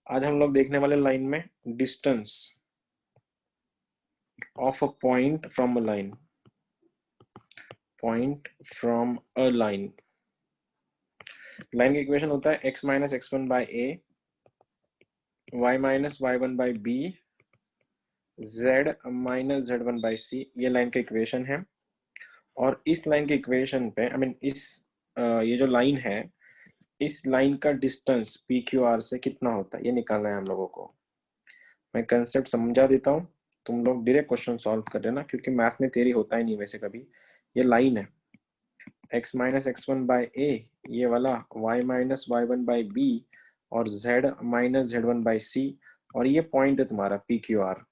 आज हम लोग देखने वाले लाइन में distance of a point from a line, point from a line. Line का इक्वेशन होता है x minus x one by a, y minus y one by b, z minus z one by c. ये line का equation है। और इस line के equation पे ये जो लाइन है, इस लाइन का डिस्टेंस पी क्यू आर से कितना होता है ये निकालना है हम लोगों को। मैं कंसेप्ट समझा देता हूँ, तुम लोग डायरेक्ट क्वेश्चन सॉल्व कर लेना, क्योंकि मैथ्स में थियरी होता ही नहीं वैसे कभी। ये लाइन है x minus x one by a, ये वाला y minus y one by b, और z minus z one by c, और ये पॉइंट है तुम्हारा पी क्यू आर।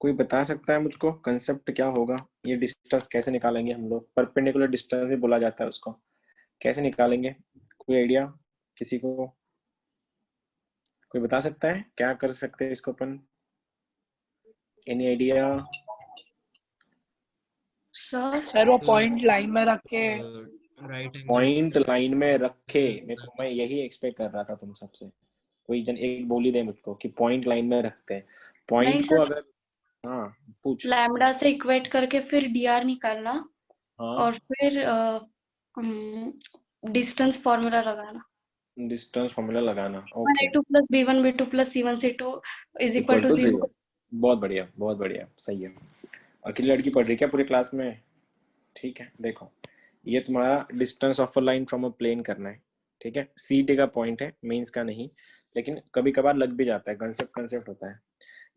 कोई बता सकता है मुझको कंसेप्ट क्या होगा? ये डिस्टेंस कैसे निकालेंगे हम लोग? परपेंडिकुलर डिस्टेंस भी बोला जाता है उसको। कैसे निकालेंगे? कोई आइडिया किसी को? कोई बता सकता है क्या कर सकते हैं इसको अपन? Any idea? सर वो पॉइंट लाइन में रख के राइट एंगल पॉइंट लाइन में रखे, मैं यही एक्सपेक्ट कर रहा था तुम सबसे। कोई जन एक बोली दे मुझको कि पॉइंट लाइन में रखते हैं नहीं पॉइंट को। सर, अगर हाँ पूछ। लैम्डा से इक्वेट करके फिर डीआर निकालना हाँ, और फिर डिस्टेंस फॉर्मूला लगाना। डिस्टेंस फॉर्मूला लगाना। One okay, A two plus B one B two plus C one C two is equal equal to two 0। Zero. बहुत बढ़िया, बहुत बढ़िया, सही है। अकेली लड़की पढ़ रही क्या पूरे क्लास में? ठीक है, देखो ये तुम्हारा distance of a line from a plane करना है। ठीक है, सी डी का पॉइंट है, मेंस का नहीं, लेकिन कभी कभार लग भी जाता है। कंसेप्ट कंसेप्ट होता है।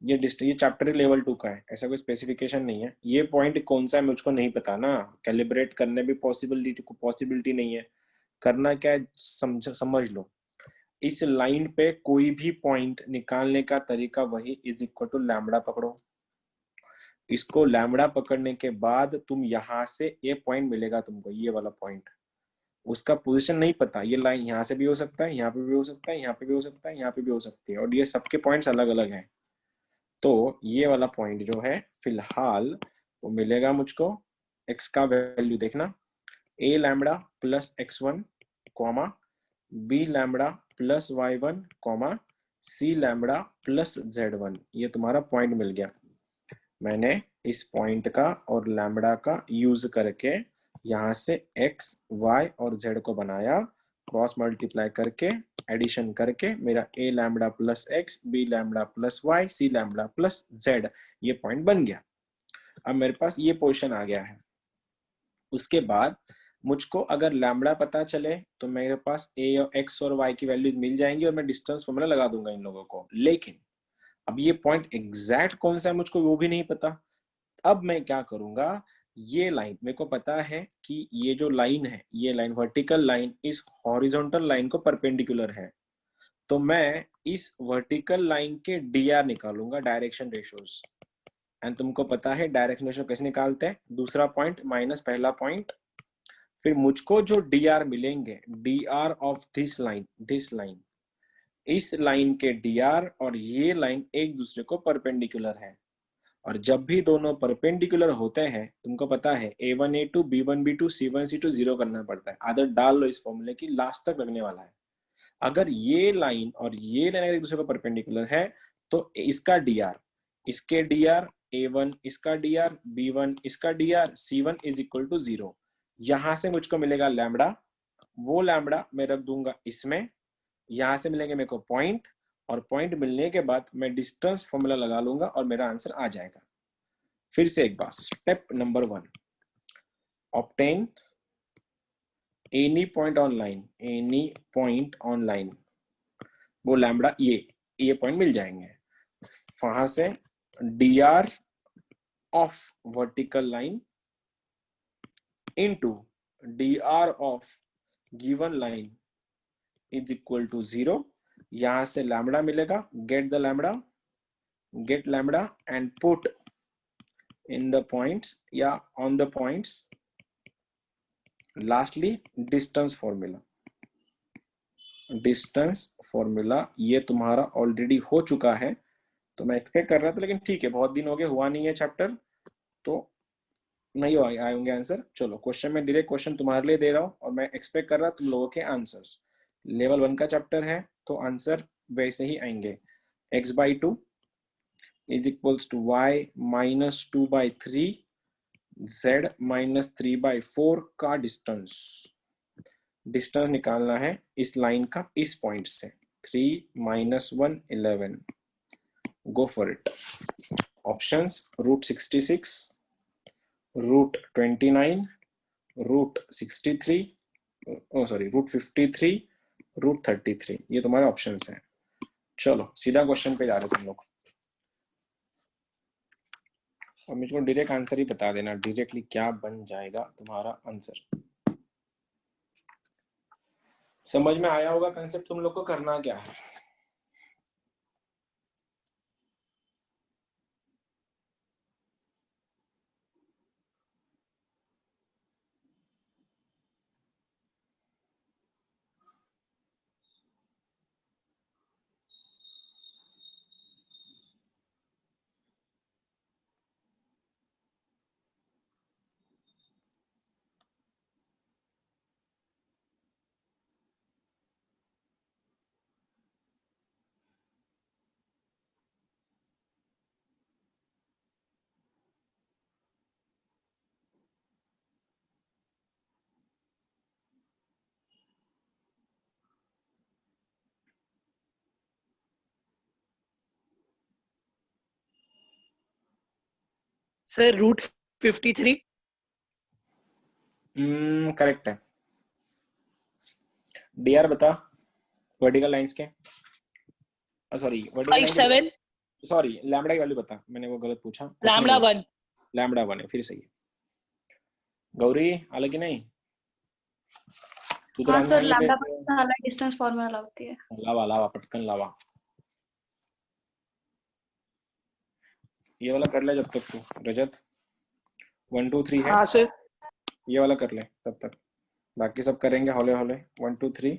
ये चैप्टर लेवल 2 का है, ऐसा कोई स्पेसिफिकेशन नहीं है। ये पॉइंट कौन सा है मुझको नहीं पता ना, कैलिब्रेट करने भी पॉसिबिलिटी नहीं है। करना क्या है, समझ लो। इस लाइन पे कोई भी पॉइंट निकालने का तरीका वही, इज इक्वल टू लैम्बडा पकड़ो। इसको लैम्बडा पकड़ने के बाद तुम यहां से ये पॉइंट मिलेगा तुमको, ये वाला पॉइंट। उसका पोजीशन नहीं पता, ये लाइन यहाँ से भी हो सकता है, यहाँ पे भी हो सकता है, यहाँ पे भी हो सकता है, यहाँ पे भी हो सकती है, और ये सबके पॉइंट्स अलग अलग हैं। तो ये वाला पॉइंट जो है फिलहाल वो मिलेगा मुझको। एक्स का वैल्यू देखना, a lambda plus x one comma, b lambda plus y one comma, c lambda plus z one. ये तुम्हारा पॉइंट मिल गया। मैंने इस पॉइंट का और लैम्बडा का यूज करके यहाँ से x, y और z को बनाया, क्रॉस मल्टीप्लाई करके एडिशन करके मेरा a lambda plus x, b lambda plus y, c lambda plus z, ये पॉइंट बन गया। अब मेरे पास ये पोजीशन आ गया है। उसके बाद मुझको अगर लैम्बडा पता चले तो मेरे पास a और x और y की वैल्यूज मिल जाएंगी और मैं डिस्टेंस फॉर्मूला लगा दूंगा इन लोगों को। लेकिन अब ये पॉइंट एग्जैक्ट कौन सा है मुझको वो भी नहीं पता। अब मैं क्या करूंगा, ये लाइन मेरे को पता है कि ये जो लाइन है, ये लाइन वर्टिकल लाइन इस हॉरिजॉन्टल लाइन को परपेंडिकुलर है। तो मैं इस वर्टिकल लाइन के डीआर निकालूंगा, डायरेक्शन रेशियोज। एंड तुमको पता है डायरेक्शन रेशियो कैसे निकालते हैं, दूसरा पॉइंट माइनस पहला पॉइंट। फिर मुझको जो डीआर मिलेंगे, डीआर ऑफ दिस लाइन, इस लाइन के डीआर और ये लाइन एक दूसरे को परपेंडिकुलर है। और जब भी दोनों परपेंडिकुलर होते हैं, तुमको पता है A1 A2 B1 B2 C1 C2 zero करना पड़ता है। आदत डाल लो इस फॉर्मूले की, लास्ट तक लगने वाला है। अगर ये लाइन और ये लाइन एक दूसरे को परपेंडिकुलर है तो इसका डीआर, इसके डीआर A1, इसका डीआर B1, इसका D R C1 is equal to 0। यहां से मुझको मिलेगा लैम्बडा, वो लैम्बडा मैं रख दूंगा इसमें। यहां से मिलेंगे मेरे को पॉइंट, और पॉइंट मिलने के बाद मैं डिस्टेंस फॉर्मूला लगा लूंगा और मेरा आंसर आ जाएगा। फिर से एक बार, step number 1, obtain any point on line, any point on line, वो लैम्बडा ये पॉइंट मिल जाएंगे। वहां से dr of vertical line into dr of given line is equal to 0। यहां से लैम्बडा मिलेगा, get lambda and put in the points या on the points. Lastly distance formula ये तुम्हारा ऑलरेडी हो चुका है, तो मैं एक्सपेक्ट कर रहा था, लेकिन ठीक है बहुत दिन हो गए, हुआ नहीं है चैप्टर तो नहीं आए होंगे आंसर। चलो क्वेश्चन में डायरेक्ट क्वेश्चन तुम्हारे लिए दे रहा हूँ और मैं एक्सपेक्ट कर रहा तुम लोगों के आंसर्स। लेवल 1 का चैप्टर है तो आंसर वैसे ही आएंगे। x/2 is equals to y minus 2/3 z minus 3/4 का डिस्टेंस निकालना है इस लाइन का इस पॉइंट से। 3 - 1 11। Go for it. ऑप्शंस √66, √29, √63, √53, √33। ये तुम्हारे ऑप्शंस हैं। चलो सीधा क्वेश्चन पे जा रहे तुम लोग, और मुझको डायरेक्ट आंसर ही बता देना डायरेक्टली क्या बन जाएगा तुम्हारा आंसर। समझ में आया होगा कंसेप्ट तुम लोग को करना क्या है। सर √53। करेक्ट है। डीआर बता वर्टिकल लाइंस के, sorry vertical line 57 sorry lambda की वैल्यू बता, मैंने वो गलत पूछा। लैम्बडा 1। लैम्बडा 1 है, फिर सही है। गौरी अलग ही नहीं, तू तो हाँ आंसर सर, नहीं लैम्बडा दे। पर अलग डिस्टेंस फॉर्मूला लगती है। लावा लावा पटकन लावा। ये वाला कर ले जब तक तू रजत। 1 2 3 है, हाँ सर। ये वाला कर ले तब तक, बाकी सब करेंगे हौले हौले। 1 2 3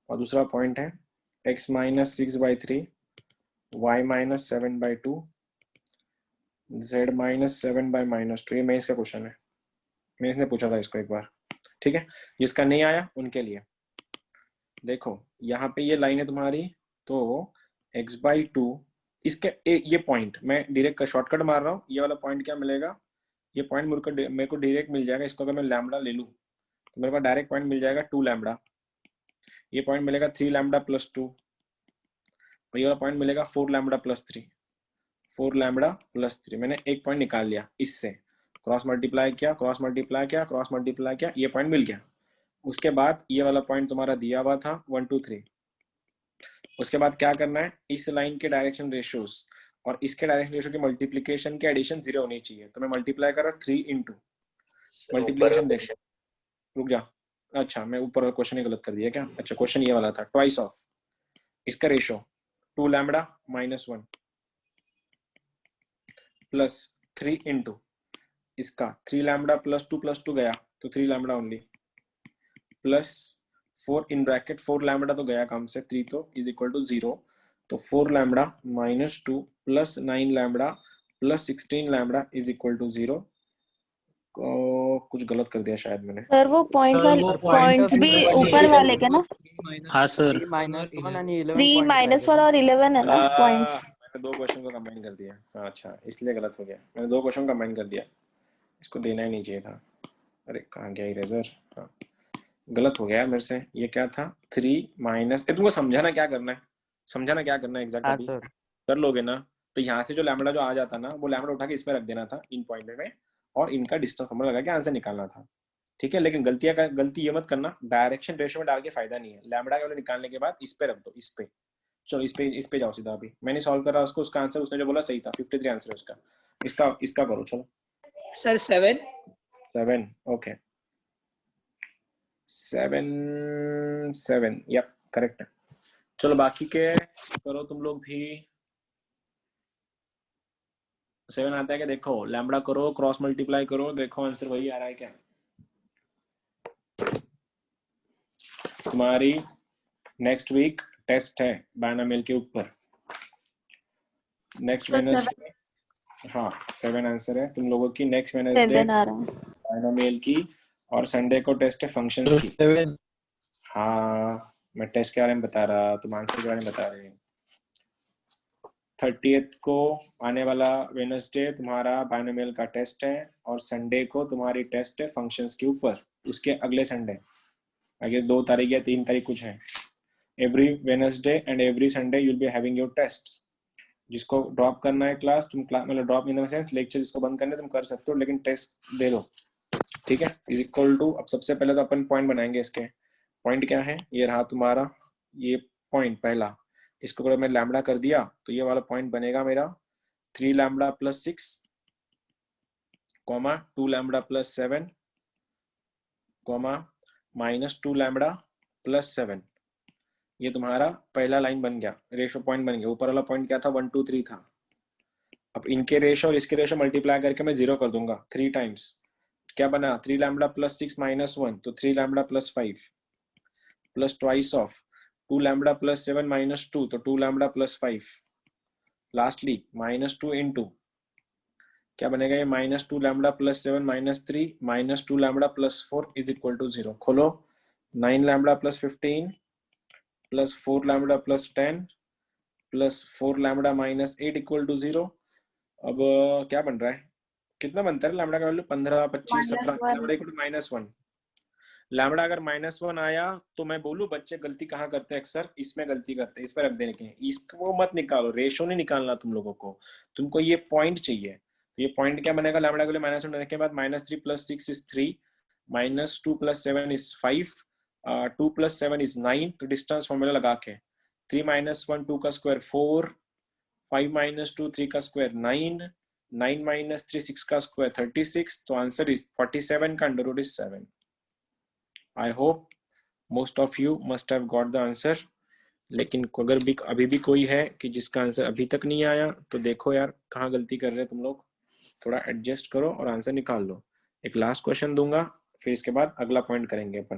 और दूसरा पॉइंट है x - 6/3 y - 7/2 z - 7/-2। ये मेंस का क्वेश्चन है, मेंस ने पूछा था इसको एक बार। ठीक है, जिसका नहीं आया उनके लिए देखो यहाँ पे ये लाइन है तुम्हारी, तो x/2 इसके ये पॉइंट मैं डायरेक्ट शॉर्टकट मार रहा हूँ। ये वाला पॉइंट क्या मिलेगा, ये पॉइंट मेरे को डायरेक्ट मिल जाएगा। इसको अगर मैं लैम्बडा ले लूँ तो मेरे पास डायरेक्ट पॉइंट मिल जाएगा 2 लैम्बडा। ये पॉइंट मिलेगा 3 लैम्बडा + 2, और ये वाला पॉइंट मिलेगा 4 लैम्बडा + 3, 4 लैम्बडा + 3। मैंने एक पॉइंट निकाल लिया इससे, क्रॉस मल्टीप्लाई किया, क्रॉस मल्टीप्लाई किया, क्रॉस मल्टीप्लाई किया, ये पॉइंट मिल गया। उसके बाद ये वाला पॉइंट तुम्हारा दिया हुआ था 1 2 3। उसके बाद क्या करना है, इस लाइन के डायरेक्शन रेशियोज और इसके डायरेक्शन रेशियो की मल्टीप्लिकेशन की एडिशन 0 होनी चाहिए। तो मैं मल्टीप्लाई कर रहा हूँ 3 × मल्टीप्लिकेशन देख, रुक जा। अच्छा मैं ऊपर क्वेश्चन ही गलत कर दिया क्या। अच्छा क्वेश्चन ये वाला था ट्वाइस ऑफ इसका रेशियो 2 लैम्बडा - 1 प्लस 3 × इसका 3 लैम्बडा + 2 गया तो 3 lambda only, plus 4 in bracket 4 lambda तो गया काम से, 3 तो इज इक्वल टू 0। तो 4 lambda - 2 plus 9 lambda plus 16 lambda is equal to 0। कुछ गलत कर दिया शायद मैंने। सर वो पॉइंट वाले पॉइंट्स भी ऊपर वाले के ना। हाँ सर 3 -1 और 11 है ना पॉइंट्स। मैंने 2 क्वेश्चन को कंबाइन कर दिया। हाँ अच्छा इसलिए गलत हो गया, मैंने 2 क्वेश्चन कंबाइन कर दिया, इसको देना ही नहीं चाहिए था। अरे कहाँ गया इरेजर। हाँ गलत हो गया मेरे से। ये क्या था 3 माइनस, तुमको समझाना क्या करना है, समझाना क्या करना है एग्जैक्ट अभी कर लोगे ना। तो यहाँ से जो लैम्बडा जो आ जाता ना, वो लैम्बडा उठा के इसमें रख देना था इन पॉइंट में, और इनका डिस्टेंस फॉर्मूला लगा के आंसर निकालना था। ठीक है, लेकिन गलती ये मत करना, डायरेक्शन रेशियो में डाल के फायदा नहीं है। लैम्बडा के वाले निकालने के बाद इस पे रख दो, इस पे। चलो इस पे जाओ सीधा। अभी मैंने सॉल्व करा उसको, उसका आंसर उसने जो बोला सही था, 53 आंसर है उसका। इसका करो चलो। सर 7 ओके 7 यप करेक्ट है। चलो बाकी के करो तुम लोग भी। 7 आता है क्या देखो, लैम्बडा करो, क्रॉस मल्टीप्लाई करो, देखो आंसर वही आ रहा है क्या। तुम्हारी नेक्स्ट वीक टेस्ट है बायनोमियल के ऊपर, नेक्स्ट वेडनेसडे। हाँ 7 आंसर है तुम लोगों की नेक्स्ट वेडनेसडे बायनोमियल की, और संडे को टेस्ट है फंक्शंस की। हाँ मैं टेस्ट के बारे में बता रहा, तुम आंसर के बारे में बता रहे। 30th को आने वाला वेडनेसडे तुम्हारा बाइनोमियल का टेस्ट है और संडे को तुम्हारी टेस्ट है फंक्शंस के ऊपर। उसके अगले संडे आगे 2 तारीख या 3 तारीख कुछ है। Every Wednesday and every Sunday you will be having your test. जिसको ड्रॉप करना है क्लास, तुम क्लास मतलब drop in the sense lecture जिसको बंद करना है तुम कर सकते हो, लेकिन टेस्ट दे दो, ठीक है। इज इक्वल टू, अब सबसे पहले तो अपन पॉइंट बनाएंगे। इसके पॉइंट क्या है, ये रहा तुम्हारा ये पॉइंट पहला। इसको अगर मैं लैम्बडा कर दिया तो ये वाला पॉइंट बनेगा मेरा 3 lambda plus 6 comma 2 lambda plus 7 comma minus 2 lambda plus 7। ये तुम्हारा पहला लाइन बन गया, रेशो पॉइंट बन गया। ऊपर वाला पॉइंट क्या था, 1 2 3 था। अब इनके रेशो और इसके रेशो मल्टीप्लाई करके मैं 0 कर दूंगा 3 टाइम्स। क्या बना, 3 लैम्बडा प्लस 6 माइनस 1, तो 3 lambda plus 5 plus twice of 2 lambda plus 7 minus 2, तो 2 lambda plus 5। Lastly minus 2 into क्या बनेगा, ये minus 2 lambda plus 7 minus 3 minus 2 lambda plus 4 is equal to 0। खोलो, 9 lambda plus 15 plus 4 lambda plus 10 plus 4 lambda minus 8 equal to 0। अब क्या बन रहा है, कितना बनता है लैम्बडा का value, 15 25 17, lambda equal to -1। Lambda अगर -1 आया तो मैं बोलूं बच्चे गलती कहाँ करते हैं, अक्सर इसमें गलती करते हैं, इस पर रख देने के। इसको मत निकालो, रेशो नहीं निकालना तुम लोगों को, तुमको ये पॉइंट चाहिए। ये पॉइंट क्या बनेगा, लैम्बडा के लिए -1 रहने के बाद -3 + 6 = 3 -2 + 7 = 5 2 + 7 = 9। तो डिस्टेंस फॉर्मूला लगा के 3 - 1 2 का स्क्वायर 4 5 - 2 3 का स्क्वायर 9 9 - 3 6 का स्क्वायर 36। तो आंसर इज 47 का under root is 7। I hope most of you must have got the answer. लेकिन अगर भी अभी भी कोई है कि जिसका आंसर अभी तक नहीं आया, तो देखो यार कहाँ गलती कर रहे हैं तुम लोग, थोड़ा एडजस्ट करो और आंसर निकाल लो। एक लास्ट क्वेश्चन दूंगा, फिर इसके बाद अगला पॉइंट करेंगे अपन।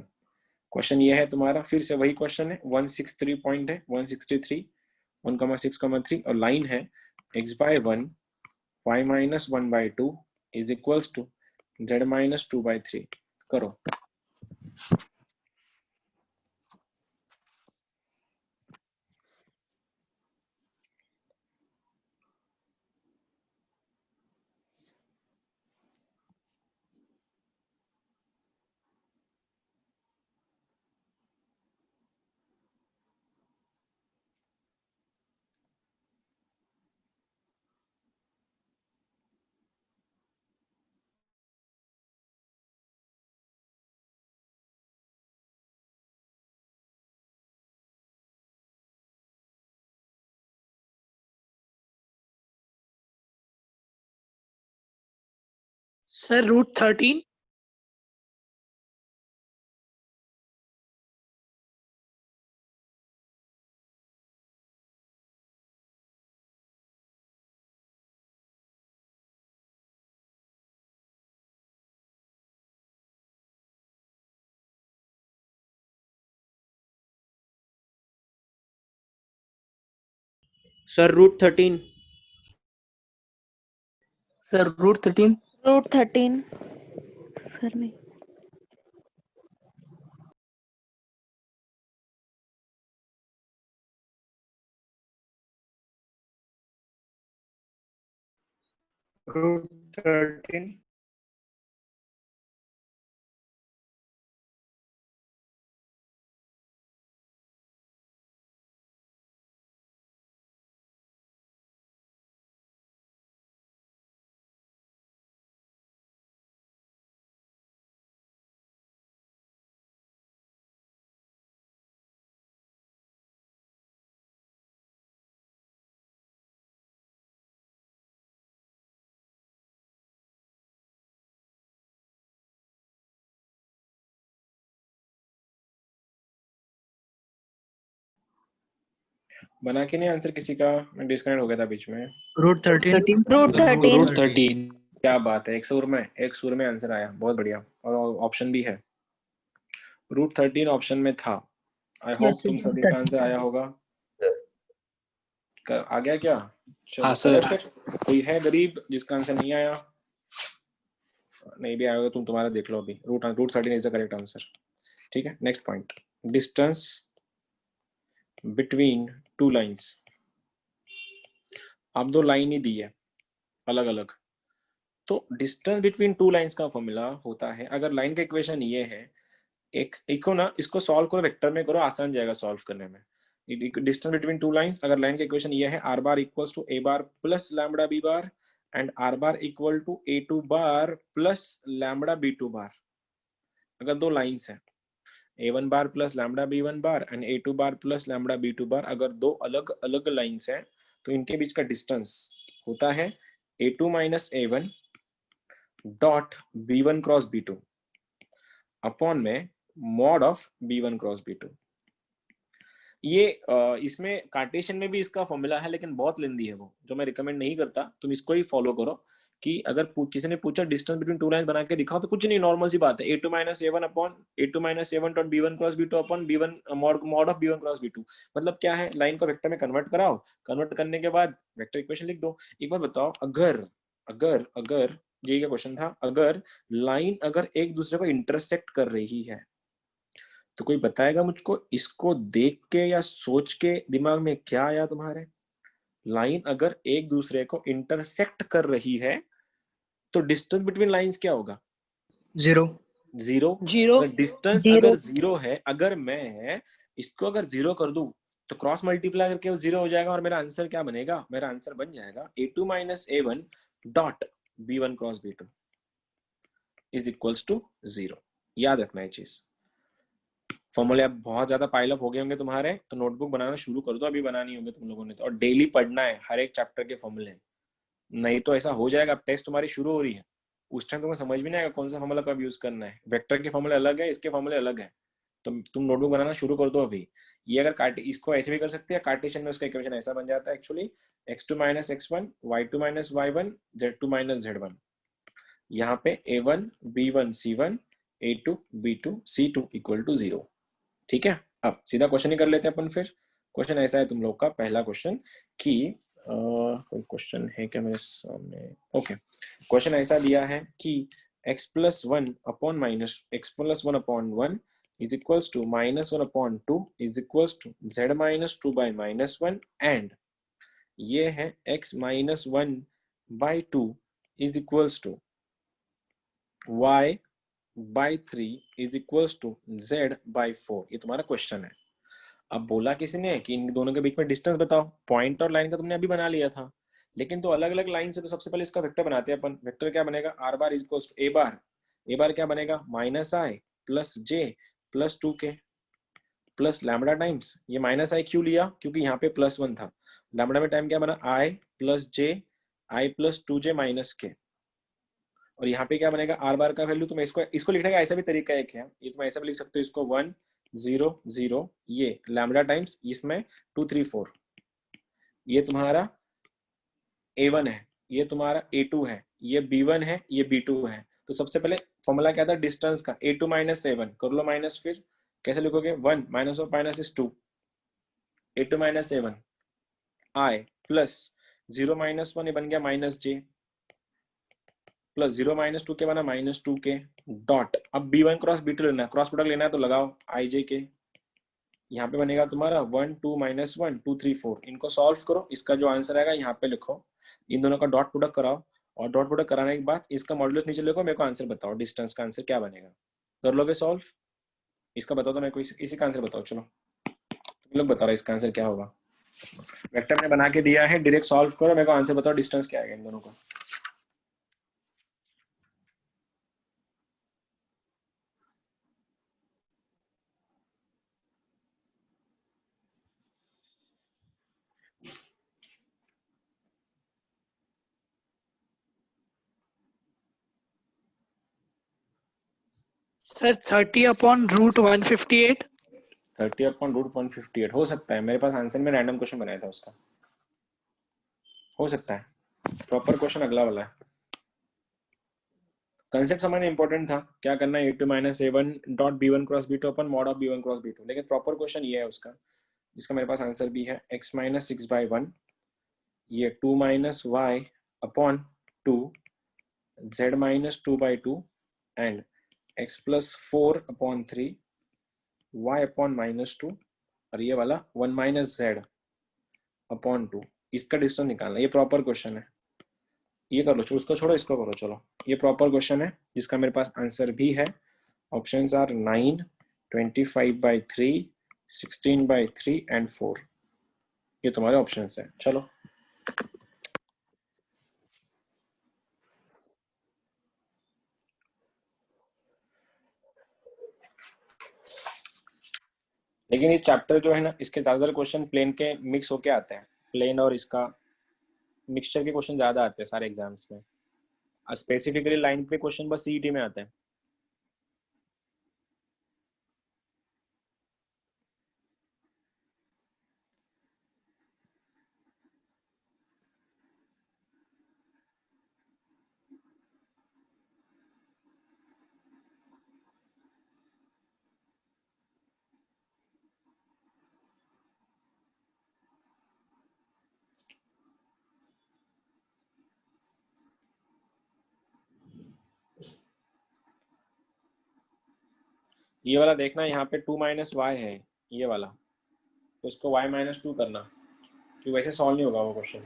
क्वेश्चन ये है तुम्हारा, फिर से वही क्वेश्चन है, 163 पॉइंट है, 163 1,6,3 और लाइन है x/1 y - 1/2 is equals to z - 2/3। करो। सर √13। सर √13। सर √13। √13 सर नहीं। √13। बना के नहीं आंसर किसी का, मैं डिस्कनेक्ट हो गया था बीच में। √13। √13 क्या बात है, एक सुर में आंसर आया, बहुत बढ़िया। और ऑप्शन भी है, √13 ऑप्शन में था। आई होप तुम सभी का आंसर आया होगा। आ गया क्या? चलो। हाँ सर। कोई है गरीब जिसका आंसर नहीं आया? नहीं भी आएगा तुम तुम्हारा देख लो अभी। √13 इज द करेक्ट आंसर। ठीक है, next point, distance between two lines. अब दो लाइन ही दी है अलग अलग, तो डिस्टेंस बिटवीन टू लाइंस का फॉर्मूला होता है, अगर लाइन का इक्वेशन ये है, एक को ना इसको सॉल्व करो, वेक्टर में करो, आसान जाएगा सॉल्व करने में। डिस्टेंस बिटवीन टू लाइंस, अगर लाइन का इक्वेशन ये है r bar equals to a bar plus lambda b bar and r bar equal to a two bar plus lambda b two bar. अगर दो लाइंस है a1 bar plus lambda b1 bar and a2 bar plus lambda b2 bar, अगर दो अलग अलग lines हैं तो इनके बीच का डिस्टेंस होता है a2 minus a1 dot b1 cross b2 upon में mod of b1 cross b2। ये इसमें कार्टेशियन में भी इसका फॉर्मूला है, लेकिन बहुत लेंदी है वो, जो मैं रिकमेंड नहीं करता। तुम इसको ही फॉलो करो कि अगर किसी ने पूछा डिस्टेंस बिटवीन टू लाइंस बना के दिखाओ, तो कुछ नहीं, नॉर्मल सी बात है, a2 minus a1 upon a2 minus a1 dot b1 cross b2 upon b1 mod of b1 cross b2। मतलब क्या है, लाइन को वेक्टर में कन्वर्ट कराओ, कन्वर्ट करने के बाद वेक्टर इक्वेशन लिख दो। एक बार बताओ, अगर अगर अगर ये क्या क्वेश्चन था, अगर लाइन अगर एक दूसरे को इंटरसेक्ट कर रही है, तो कोई बताएगा मुझको इसको देख के या सोच के दिमाग में क्या आया तुम्हारे? लाइन अगर एक दूसरे को इंटरसेक्ट कर रही है तो डिस्टेंस बिटवीन लाइंस क्या होगा? 0 जीरो। जीरो। अगर डिस्टेंस Zero. अगर जीरो है, अगर मैं इसको अगर जीरो कर दूं तो क्रॉस मल्टीप्लाई करके वो जीरो हो जाएगा और मेरा आंसर क्या बनेगा? मेरा आंसर बन जाएगा a2 minus a1 dot b1 cross b2 is equals to 0। याद रखना है चीज। फॉर्मूले अब बहुत ज्यादा पाइलअप हो गए होंगे तुम्हारे, तो नोटबुक बनाना शुरू कर दो, अभी बनानी होंगे तुम लोगों ने तो, और डेली पढ़ना है हर एक चैप्टर के फॉर्मूले। नहीं तो ऐसा हो जाएगा, अब टेस्ट तुम्हारी शुरू हो रही है, उस टाइम तुम्हें समझ भी नहीं आएगा कौन सा फॉर्मूला कब यूज करना है। वेक्टर के फॉर्मूले अलग है, इसके फॉर्मूले अलग है, तो तुम नोटबुक बनाना शुरू कर दो अभी। ये अगर इसको ऐसे भी कर सकते हैं, कार्टेशियन में उसका इक्वेशन ऐसा बन जाता है actually, x2 minus x1 y2 minus y1 z2 minus z1। यहाँ पे a1 b1 c1 a2 b2 c2 equal to 0। ठीक है, अब सीधा क्वेश्चन ही कर लेते हैं अपन फिर। क्वेश्चन ऐसा है तुम लोग का पहला क्वेश्चन कि कोई क्वेश्चन है क्या मेरे सामने? ओके, क्वेश्चन ऐसा दिया है कि x plus 1 upon minus x plus 1 upon 1 is equals to minus 1 upon 2 is equals to z minus 2 by minus 1 and ये है x minus 1 by 2 is equals to y by 3 is equals to z by 4। ये तुम्हारा question है। अब बोला किसी ने कि इन दोनों के बीच में डिस्टेंस बताओ। पॉइंट और लाइन का तुमने अभी बना लिया था, लेकिन तो अलग अलग लाइन से, तो सबसे पहले इसका वेक्टर बनाते हैं अपन। वेक्टर क्या बनेगा? R bar is equals to a bar, a bar क्या बनेगा? Minus i plus j plus 2k plus lambda times, ये माइनस आई क्यों लिया? क्योंकि यहाँ पे प्लस 1 था। लैम्बडा में टाइम क्या बना? आई प्लस जे आई प्लस 2j माइनस के। और यहाँ पे क्या बनेगा? आर बार का वैल्यू, तुम इसको लिखने का ऐसा भी तरीका एक है, ये तुम ऐसा भी लिख सकते हो इसको 1 0 0, ये लैम्बडा टाइम्स इसमें 2 3 4, ये तुम्हारा a1 है, ये तुम्हारा a2 है, ये b1 है, ये b2 है। तो सबसे पहले फॉर्मूला क्या था डिस्टेंस का? a2 माइनस a1 कर लो माइनस, फिर कैसे लिखोगे? 1 minus of minus is 2, a2 minus a1 i plus 0 minus 1 ये बन गया माइनस j प्लस 0 माइनस 2 के बना माइनस 2k डॉट। अब b1 क्रॉस b2 लेना है, क्रॉस प्रोडक्ट लेना है तो लगाओ ij के। यहाँ पे बनेगा तुम्हारा 1 2 माइनस 1 2 3 4। इनको सॉल्व करो, इसका जो आंसर आएगा यहाँ पे लिखो, इन दोनों का डॉट प्रोडक्ट कराओ, और डॉट प्रोडक्ट कराने के बाद इसका मॉड्यूलस नीचे लिखो, मेरे को आंसर बताओ डिस्टेंस का आंसर क्या बनेगा। कर लोगे सॉल्व? इसका बताओ तो मेरे को इसी का आंसर बताओ। चलो तुम लोग बताओ इसका आंसर क्या होगा। वेक्टर में बना के दिया है, डायरेक्ट सॉल्व करो, मेरे को आंसर बताओ डिस्टेंस क्या आएगा इन दोनों का। Sir 30 upon root 158। 30 upon root 158 हो सकता है, मेरे पास आंसर में रैंडम क्वेश्चन बनाया था उसका, हो सकता है। प्रॉपर क्वेश्चन अगला वाला है। कंसेप्ट समझना इंपॉर्टेंट था, क्या करना है a2 minus a1 dot b1 cross b2 upon mod of b1 cross b2। लेकिन प्रॉपर क्वेश्चन ये है उसका, जिसका मेरे पास आंसर भी है x माइनस 6 बाई 1, ये 2 minus y upon 2 z minus 2 by 2 and x plus 4 upon 3 y upon minus 2 और ये वाला 1 माइनस जेड अपॉन 2, इसका डिस्टेंस निकालना। ये प्रॉपर क्वेश्चन है, ये कर लो, उसको छोड़ो, इसको करो। चलो ये प्रॉपर क्वेश्चन है जिसका मेरे पास आंसर भी है। Options are 9, 25/3, 16/3 and 4। ये तुम्हारे ऑप्शंस है। चलो लेकिन ये चैप्टर जो है ना, इसके ज्यादातर क्वेश्चन प्लेन के मिक्स होके आते हैं। प्लेन और इसका मिक्सचर के क्वेश्चन ज्यादा आते हैं सारे एग्जाम्स में। स्पेसिफिकली लाइन पे क्वेश्चन बस सीईटी में आते हैं। ये वाला देखना, यहाँ पे 2 माइनस वाई है ये वाला, तो इसको y माइनस 2 करना, क्योंकि वैसे सॉल्व नहीं होगा वो क्वेश्चन।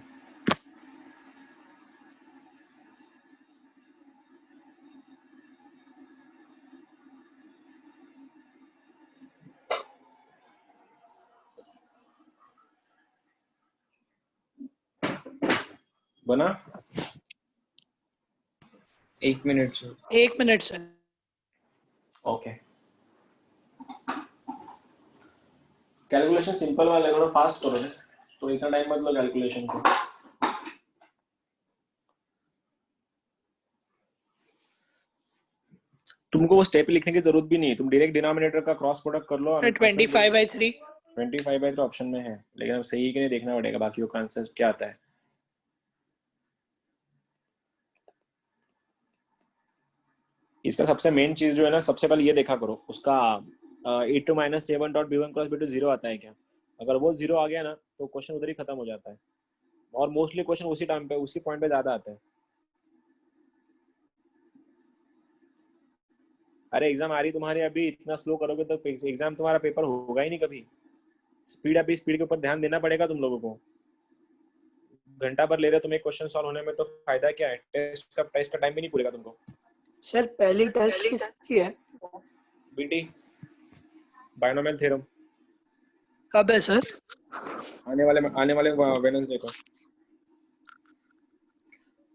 बना? 1 मिनट सर। 1 मिनट से। ओके, कैलकुलेशन सिंपल वाला करो, फास्ट करो, तो इतना टाइम मत लो कैलकुलेशन को। तुमको वो स्टेप लिखने की जरूरत भी नहीं है, तुम डायरेक्ट डिनोमिनेटर का क्रॉस प्रोडक्ट कर लो। 25/3। 25/3 ऑप्शन में है, लेकिन अब सही के लिए देखना पड़ेगा बाकी का आंसर क्या आता है। इसका सबसे मेन चीज जो है ना, सबसे पहले ये देखा करो उसका a2 minus 7 dot b1 cross b2 zero आता है क्या। अगर वो जीरो आ गया ना तो क्वेश्चन उधर ही खत्म हो जाता है, और मोस्टली क्वेश्चन उसी टाइम पे उसी पॉइंट पे ज्यादा आते हैं। अरे एग्जाम आ रही तुम्हारी, अभी इतना स्लो करोगे तो एग्जाम तुम्हारा पेपर होगा ही नहीं कभी। स्पीड, अभी स्पीड के ऊपर ध्यान देना पड़ेगा तुम लोगों को। घंटा भर ले रहे हो तुम एक क्वेश्चन सॉल्व होने में, तो फायदा क्या है? टेस्ट का टाइम भी नहीं पूरेगा तुमको। सर पहली टेस्ट किसकी है? बीटी बायनोमियल थ्योरम कब है सर? आने वाले वेडनेसडे को।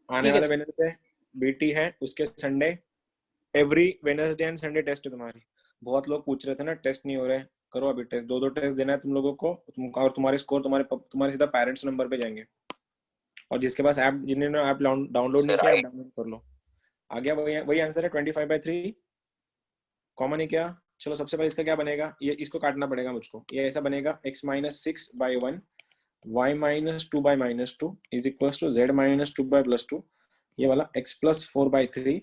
आने ठीक है वाले सर। वेडनेसडे बीटी है, उसके Sunday, every Wednesday and Sunday test है तुम्हारी। बहुत लोग पूछ रहे थे ना टेस्ट नहीं हो रहे, करो अभी टेस्ट। 2 टेस्ट देना है तुम लोगों को, और तुम्हारे स्कोर तुम्हारे सीधा पेरेंट्स नंबर पे जाएंगे। और जिसके पास ऐप, जिन्होंने ऐप डाउनलोड नहीं किया, डाउनलोड कर लो। आ गया वही आंसर है 25/3। कॉमन है क्या? चलो सबसे पहले इसका क्या बनेगा, ये इसको काटना पड़ेगा मुझको। ये ऐसा बनेगा x minus 6/1 y minus 2/-2 is equal to z minus 2/+2। ये वाला x plus 4/3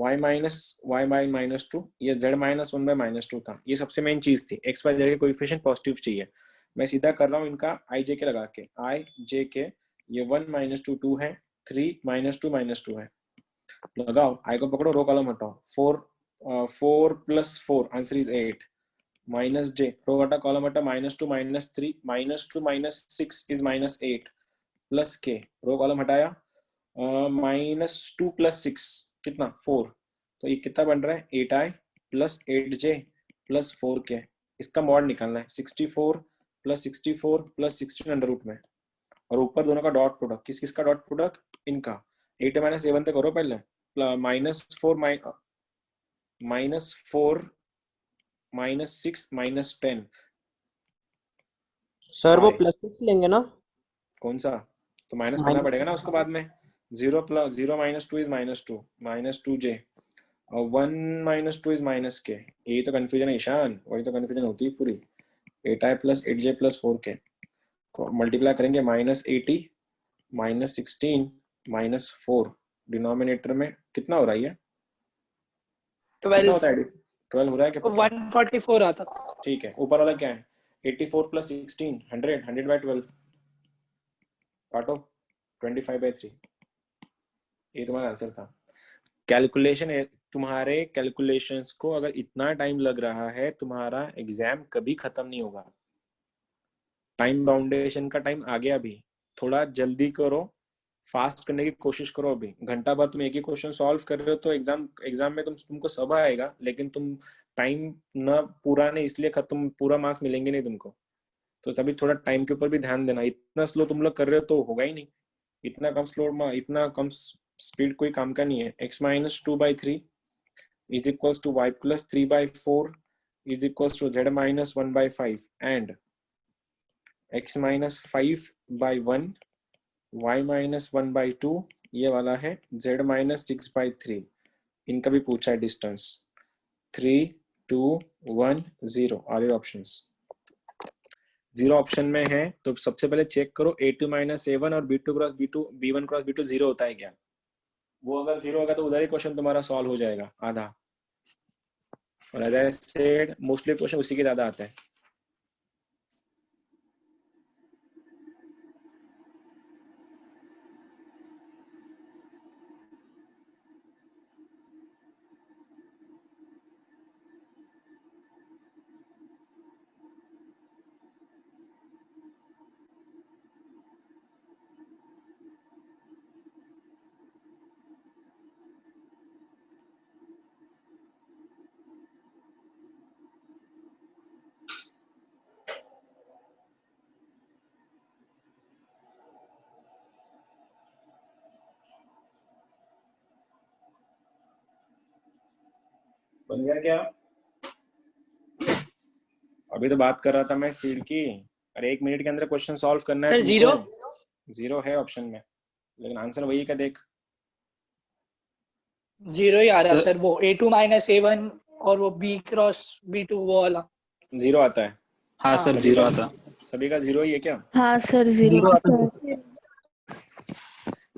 y minus y/-2, ये z माइनस 1/-2 था। ये सबसे मेन चीज थी, x y z के कोएफिशिएंट पॉजिटिव चाहिए। मैं सीधा कर रहा हूँ इनका i j के लगा के, i j के, ये 1-2 2 है, 3-2 है। लगाओ, i को पकड़ो, रो कॉलम हटाओ। 4 + 4 answer is 8, minus j, row हटा कॉलम हटा, -2 -3 -2 -6 is -8, plus k, row column हटाया, -2 + 6 कितना 4, तो ये कितना बन रहा है 8i + 8j + 4k। इसका मॉड निकालना है, 64 + 64 + 16 अंडर रूट में, और ऊपर दोनों का डॉट प्रोडक्ट। किस किस का डॉट प्रोडक्ट? इनका। 8 - 7 तक करो पहले, -4 -4 -6 -10। सर वो +6 लेंगे ना? कौन सा? तो माइनस करना पड़ेगा ना उसको बाद में। 0 + 0 - 2 इज -2, -2j, और 1 - 2 इज -k। यही तो कंफ्यूजन है ईशान, वही तो कंफ्यूजन होती है पूरी। 8i + 8j + 4k को मल्टीप्लाई करेंगे, -80 -16 -4, डिनोमिनेटर में कितना हो रहा है? ये कितना 12 होता है? 12 हो रहा है क्या? 144 आता। ठीक है, ऊपर वाला क्या है? 84 + 16 100, 100/12 काटो, 25/3। ये तुम्हारा आंसर था। कैलकुलेशन, तुम्हारे कैलकुलेशंस को अगर इतना टाइम लग रहा है, तुम्हारा एग्जाम कभी खत्म नहीं होगा। टाइम बाउंडेशन का टाइम आ गया अभी, थोड़ा जल्दी करो, फास्ट करने की कोशिश करो। अभी घंटा भर तुम एक ही क्वेश्चन सॉल्व कर रहे हो तो एग्जाम में तुमको सब आएगा, लेकिन तुम टाइम न पूरा नहीं, इसलिए खत्म पूरा मार्क्स मिलेंगे नहीं तुमको। तो तभी थोड़ा टाइम के ऊपर भी ध्यान देना। इतना स्लो तुम लोग कर रहे हो तो होगा ही नहीं। इतना कम स्पीड कोई काम का नहीं है। x-2/3 is equals to y+3/4 is equals to z-1/5 and x-5/1 y-1/2 ये वाला है z-6/3। इनका भी पूछा है distance. 3 2 1 0 are your options. 0 option में है तो सबसे पहले चेक करो a2 - a1 और b2 cross b2 b1 cross b2 0 होता है क्या। वो अगर 0 होगा तो उधर ही क्वेश्चन तुम्हारा सॉल्व हो जाएगा आधा। और as I said mostly question उसी के ज्यादा आते हैं। बन गया क्या? अभी तो बात कर रहा था मैं स्पीड की। अरे 1 मिनट के अंदर क्वेश्चन सॉल्व करना है सर तुमको। 0 0 है ऑप्शन में, लेकिन आंसर वही का देख। 0 ही आ रहा सर, वो A2 - A1 और वो B क्रॉस B2 वो वाला 0 आता है। हाँ सर, 0 आता। सभी का 0 ही है क्या? हाँ सर 0 आता है।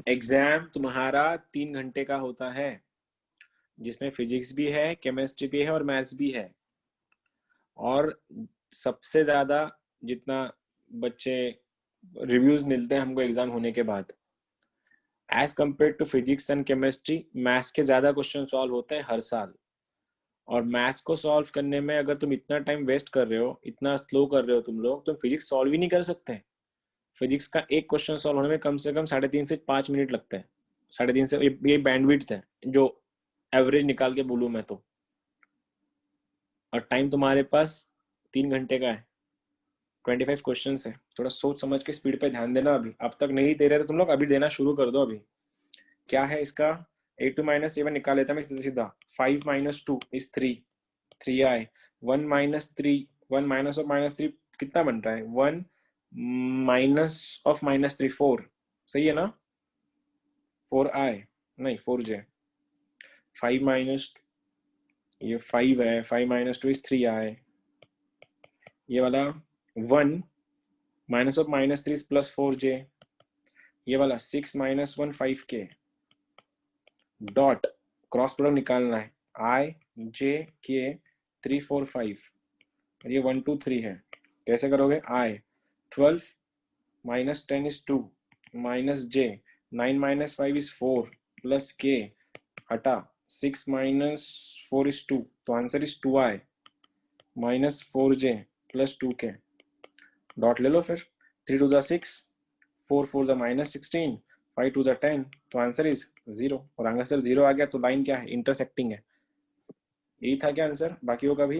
एग्जाम तुम्हारा 3 घंटे का होता है, जिसमें फिजिक्स भी है, केमिस्ट्री भी है और मैथ्स भी है। और सबसे ज्यादा जितना बच्चे रिव्यूज मिलते हैं हमको एग्जाम होने के बाद, as compare to physics and chemistry, maths के ज्यादा क्वेश्चन सॉल्व होते हैं हर साल। और मैथ्स को सॉल्व करने में अगर तुम इतना टाइम वेस्ट कर रहे हो, इतना स्लो कर रहे हो तुम लोग, तुम फिजिक्स सॉल्व ही नहीं कर सकते। फिजिक्स का एक क्वेश्चन सॉल्व होने में कम से कम 3.5 से 5 मिनट लगते हैं। 3.5 से ये बैंडविड्थ है जो एवरेज निकाल के बोलूं मैं तो। और टाइम तुम्हारे पास 3 घंटे का है, 25 क्वेश्चन है। थोड़ा सोच समझ के स्पीड पे ध्यान देना। अभी अब तक नहीं दे रहे थे तुम लोग, अभी देना शुरू कर दो। अभी क्या है इसका? A2 - A1 निकाल लेता मैं सीधा। 5 - 2 is 3 3i। 1 - 3 1 माइनस ऑफ -3 कितना बन रहा है? 1 माइनस ऑफ -3 4। सही है ना? 4i नहीं 4j। 5 माइनस, ये 5 है, 5 - 2 is 3i। ये वाला 1 माइनस ऑफ -3 प्लस 4j। ये वाला 6 - 1 5k डॉट क्रॉस प्रोडक्ट निकालना है। i j k 3 4 5 और ये 1 2 3 है। कैसे करोगे? i 12 - 10 is 2 minus j 9 - 5 is 4 plus k हटा 6 - 4 is 2, तो answer is 2i minus 4j plus 2k। Dot ले लो फिर। 3 2 6 4 4 -16 5 2 10, तो आंसर इज 0। और आंसर 0 आ गया तो लाइन क्या है? इंटरसेक्टिंग है। यही था क्या आंसर? बाकी होगा भी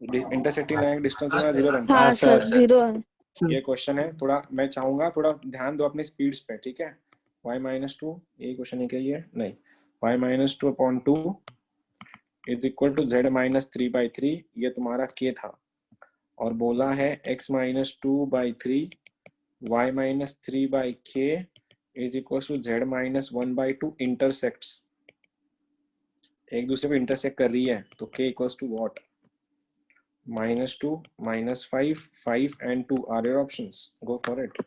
इंटरसेक्टिंग लाइन डिस्टेंस तुम्हारा 0 बनता है। हाँ सर 0 है। ये क्वेश्चन है, थोड़ा मैं चाहूंगा थोड़ा ध्यान दो अपनी स्पीड्स पे, ठीक है? y - 2 यही क्वेश्चन है क्या? ये नहीं, y - 2/2 is equal to z - 3/3, ये तुम्हारा k था। और बोला है x - 2/3 y - 3/k is equal to z - 1/2 intersects, एक दूसरे को इंटरसेक्ट कर रही है, तो k equals to what? -2 -5 5 and 2 are your options. Go for it.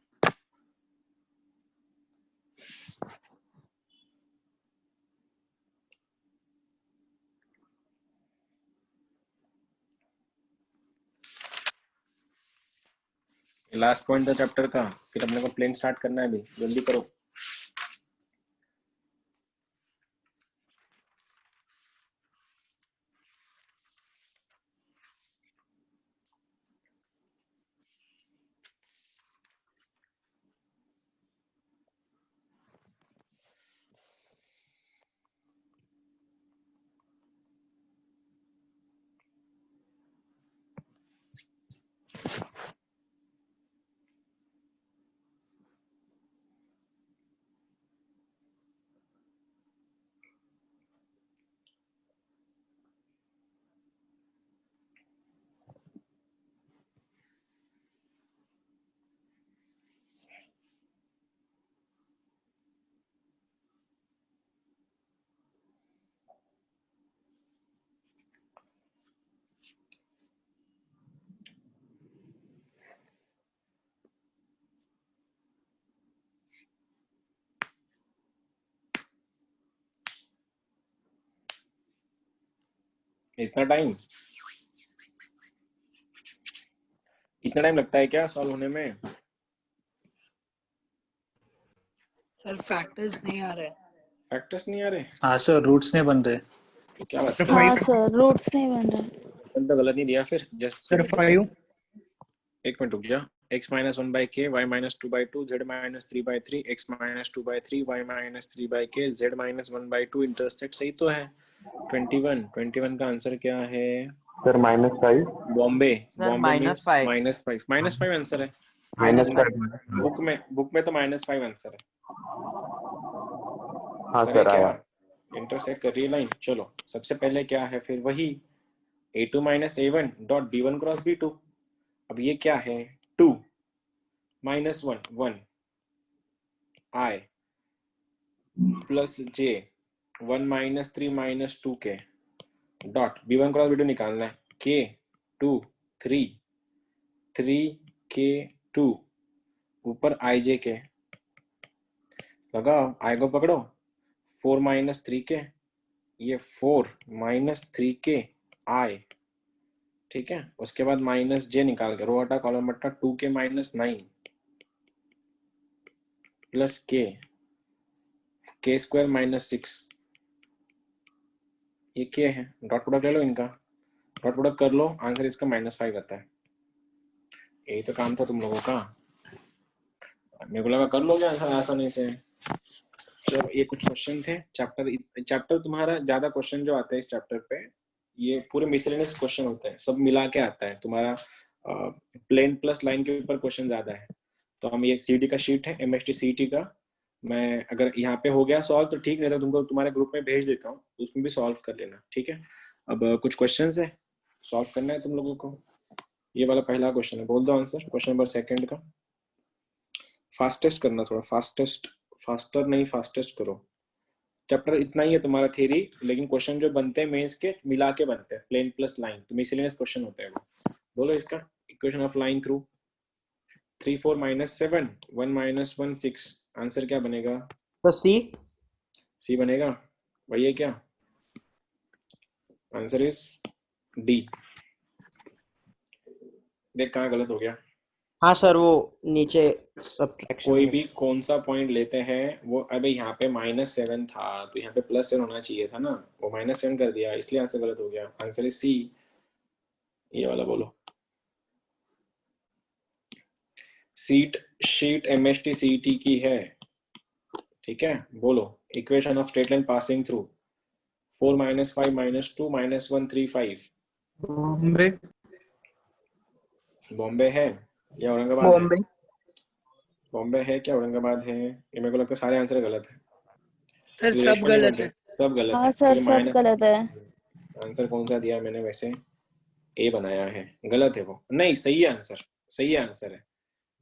Last point था चैप्टर का, फिर अपने को प्लेन स्टार्ट करना है। अभी जल्दी करो। इतना टाइम लगता है क्या सॉल्व होने में? सर फैक्टर्स नहीं आ रहे। फैक्टर्स नहीं आ रहे? हाँ सर, रूट्स नहीं बन रहे। क्या बात सर कर रहे हाँ हो? सर, रूट्स नहीं बन रहे। मैंने तो गलत नहीं दिया फिर। जस्ट सर 5 एक मिनट रुक जा। x minus 1 by k, y minus 2 by 2, z minus 3 by 3, x minus 2 by 3, y minus 3 by k, z minus 1 by 2 intersect सही तो है। 21 का आंसर क्या है? Sir -5 Bombay. Sir Bombay means -5 -5 answer है। -5 बुक में तो -5 आंसर है। हाँ करे सर क्या? आया। इंटरसेक्ट कर रही है लाइन। चलो सबसे पहले क्या है फिर वही a2 minus a1 dot b1 cross b2। अब ये क्या है? 2 -1 1 I plus j 1 minus 3 minus 2k dot b1 cross b2 निकालना है। k 2 3 3k 2 ऊपर ij के लगाओ। i को पकड़ो। 4 minus 3k, ये 4 minus 3k i, ठीक है। उसके बाद माइनस जे निकाल के रो हटा कॉलम हटा 2k minus 9 plus k square minus 6, ये k है। डॉट प्रोडक्ट ले लो इनका, डॉट प्रोडक्ट कर लो, आंसर इसका -5 आता है। यही तो काम था तुम लोगों का। मेरे को लगा कर लोगे आंसर आसानी से। चलो ये कुछ क्वेश्चन थे। चैप्टर तुम्हारा ज्यादा क्वेश्चन जो आते हैं इस चैप्टर पे, ये पूरे मिसलेनियस क्वेश्चन होते हैं, सब मिला के आता है तुम्हारा। प्लेन प्लस लाइन के ऊपर क्वेश्चन ज्यादा है। तो हम ये सीडी का शीट है, एमएसटी सीटी का, मैं अगर यहाँ पे हो गया सॉल्व तो ठीक, नहीं तो तुमको तुम्हारे ग्रुप में भेज देता हूँ, उसमें भी सॉल्व कर लेना, ठीक है। अब कुछ क्वेश्चन है सॉल्व करना है तुम लोगों को। ये वाला पहला क्वेश्चन है, बोल दो आंसर। क्वेश्चन नंबर 2 का फास्टेस्ट करना, थोड़ा फास्टर नहीं फास्टेस्ट करो। चैप्टर इतना ही है तुम्हारा थ्योरी, लेकिन क्वेश्चन जो बनते हैं मेंस के मिला के बनते हैं, प्लेन प्लस लाइन, तो मिसलेनियस क्वेश्चन होते हैं वो। बोलो इसका equation of line through. 3 4 -7 1 -1 6, answer क्या बनेगा? तो सी बनेगा। वही है क्या? Answer is D. देख कहाँ गलत हो गया। हाँ सर, वो नीचे सब्ट्रैक्शन कोई भी कौन सा पॉइंट लेते हैं वो, अबे यहाँ पे -7 था तो यहाँ पे +7 होना चाहिए था ना, वो -7 कर दिया, इसलिए आंसर गलत हो गया। आंसर इज सी, ये वाला बोलो। शीट एमएसटी सीटी की है, ठीक है। बोलो equation of straight line passing through 4 -5 -2 -1 3 5। Bombay है या औरंगाबाद है? बॉम्बे है क्या औरंगाबाद है? ये मेरे को लगता है सारे आंसर गलत है। सर सब गलत है। सब गलत हाँ है। सर, ये सब गलत है। आंसर कौन सा दिया मैंने? वैसे ए बनाया है, गलत है वो। नहीं, सही है आंसर, सही आंसर है।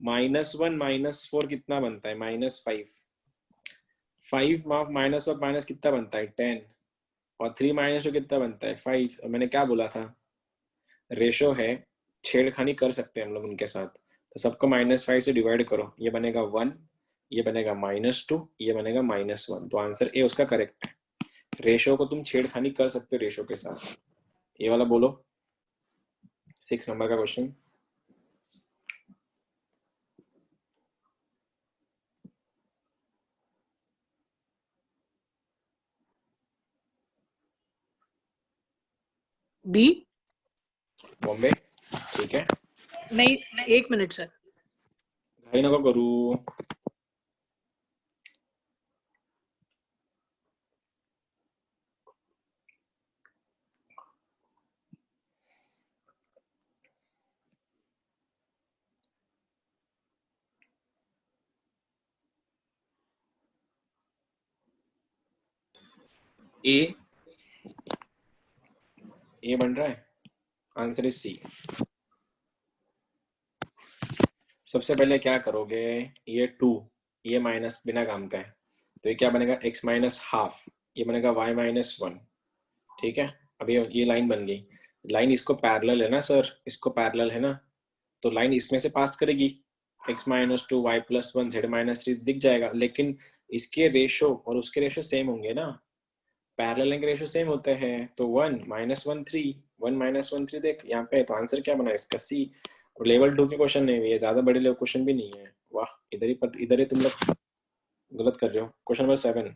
-1 -4 कितना बनता है? -5। 5 माइनस और माइनस कितना बनता है? 10। और 3 माइनस कितना बनता है? 5। और मैंने क्या बोला था? रेशो है, छेड़खानी कर सकते हैं हम लोग उनके साथ, तो सबको -5 से डिवाइड करो, ये बनेगा 1, ये बनेगा -2, ये बनेगा -1, तो आंसर ए उसका करेक्ट है। रेशो को तुम छेड़खानी कर सकते हो रेशो के साथ। ये वाला बोलो 6 नंबर का क्वेश्चन। बी। बॉम्बे, ठीक है। नहीं, 1 मिनट सर। घाई नको करू। ए बन रहा है। Answer is C. सबसे पहले क्या करोगे? ये 2, ये माइनस बिना काम का है, तो ये क्या बनेगा? x -12, ये बनेगा y -1, ठीक है। अब ये लाइन बन गई। लाइन इसको पैरेलल है ना सर, इसको पैरेलल है ना, तो लाइन इसमें से पास करेगी। x -2 y +1 z -3 दिख जाएगा, लेकिन इसके रेशो और उसके रेशो सेम होंगे ना, पैरेलल लाइन के रेशियो सेम होते हैं, तो 1 -1 3 1 -1 3 देख यहाँ पे, तो आंसर क्या बना इसका सी। और लेवल 2 के क्वेश्चन नहीं है, ज्यादा बड़े लेवल क्वेश्चन भी नहीं है। वाह, इधर ही तुम लोग गलत कर रहे हो। क्वेश्चन नंबर 7,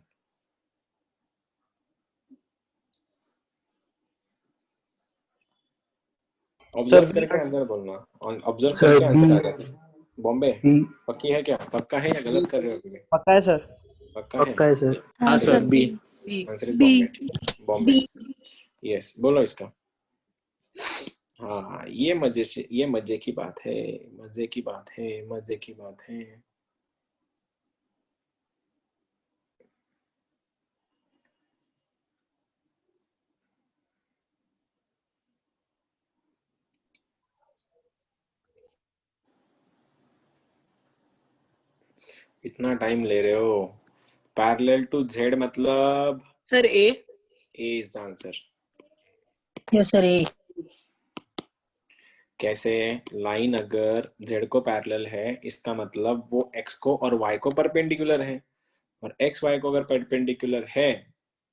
ऑब्जर्व करके आंसर बोलना, ऑब्जर्व करके आंसर आ जाता। बॉम्बे पक्की है क्या? पक्का है या गलत कर रहे हो अभी? पक्का है सर। पक्का है सर। हाँ sir B. Answer is B. Bombay. Yes, बोलो इसका। हाँ, ये मजे की बात है, मजे की बात है, मजे की बात है। इतना टाइम ले रहे हो। पैरेलल टू जेड मतलब sir A. A is the answer. Yes sir A. कैसे? लाइन अगर z को पैरेलल है, इसका मतलब वो x को और y को परपेंडिकुलर है, और x y को अगर परपेंडिकुलर है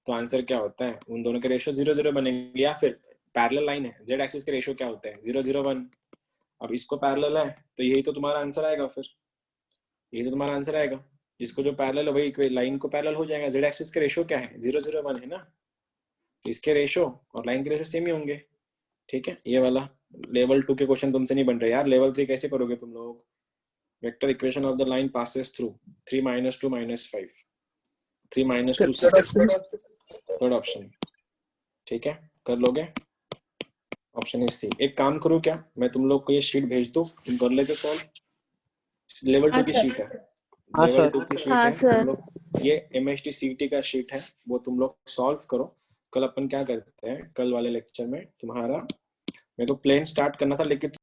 तो आंसर क्या होता है? उन दोनों के रेशियो 0 0 बनेंगे। या फिर पैरेलल लाइन है, z एक्सिस के रेशियो क्या होते हैं? 0 0 1। अब इसको पैरेलल है तो यही तो तुम्हारा आंसर आएगा। फिर यही तो तुम्हारा आंसर आएगा, जिसको जो पैरेलल है वही लाइन को पैरेलल हो जाएगा। z एक्सिस के रेशियो क्या है? 0 0 1 है ना, तो इसके रेशियो और लाइन के रेशियो सेम ही होंगे। ठीक है, ये वाला लेवल 2 के क्वेश्चन तुमसे नहीं बन रहे यार। लेवल 3 कैसे करोगे तुम लोग? Vector equation of the line passes through 3 - 2 - 5 3 - 2 6, third option. ठीक है, कर लोगे? Option is C. एक काम करूं क्या, मैं तुम लोग को ये शीट भेज दूं, तुम कर लेते सॉल्व। लेवल 2 की शीट है, हाँ लेवल सर। 2 की शीट हाँ है। सर। तुम लोग ये MST CT का शीट है, वो तुम लोग सॉल्व करो। कल अपन क्या करते हैं, कल वाले लेक्चर में तुम्हारा, मेरे को प्लेन स्टार्ट करना था लेकिन